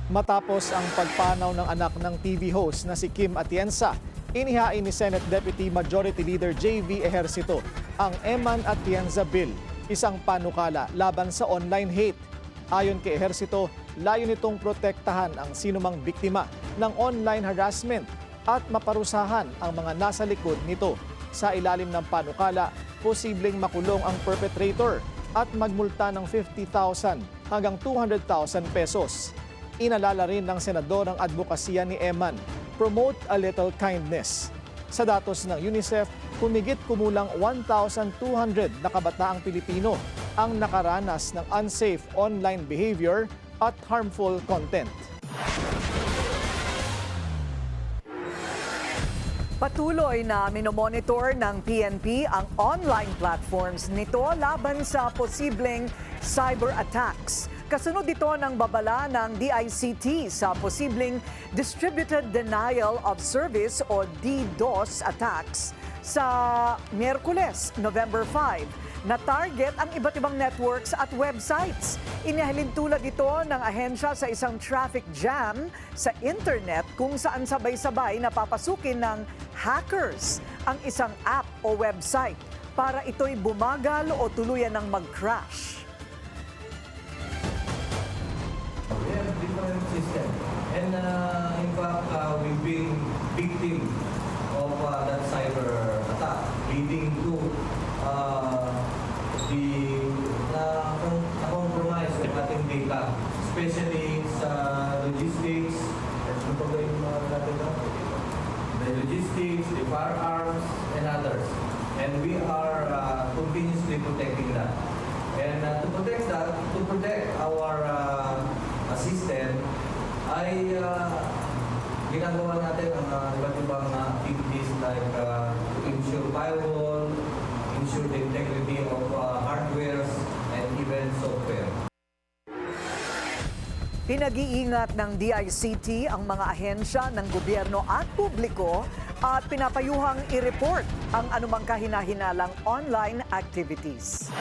Matapos ang pagpanaw ng anak ng TV host na si Kim Atienza, inihain ni Senate Deputy Majority Leader J.V. Ejercito ang Eman Atienza Bill, isang panukala laban sa online hate. Ayon kay Ejercito, layo nitong protektahan ang sinumang biktima ng online harassment at maparusahan ang mga nasa likod nito. Sa ilalim ng panukala, posibleng makulong ang perpetrator at magmulta ng 50,000 hanggang 200,000 pesos. Inalala rin ng senador ang advokasya ni Eman, Promote a Little Kindness. Sa datos ng UNICEF, humigit kumulang 1,200 na kabataang Pilipino ang nakaranas ng unsafe online behavior at harmful content. Patuloy na minomonitor ng PNP ang online platforms nito laban sa posibleng cyber attacks. Kasunod ito ng babala ng DICT sa posibleng Distributed Denial of Service o DDoS attacks sa Miyerkules, November 5. Na-target ang iba't ibang networks at websites. Inihalin tulad ito ng ahensya sa isang traffic jam sa internet kung saan sabay-sabay napapasukin ng hackers ang isang app o website para ito'y bumagal o tuluyan ng mag-crash. We have different system, and in fact, we've been victim of that cyber attack, leading to na-compromise ng ating data, especially sa logistics, ano pa ba yung mga dati na? The logistics, the firearms, and others. And we are continuously protecting that. And to protect our system, ay ginagawa natin ang iba't ibang activities like to ensure firewall, ensure the integrity of hardware and even software. Pinag-iingat ng DICT ang mga ahensya ng gobyerno at publiko at pinapayuhang i-report ang anumang kahinahinalang online activities.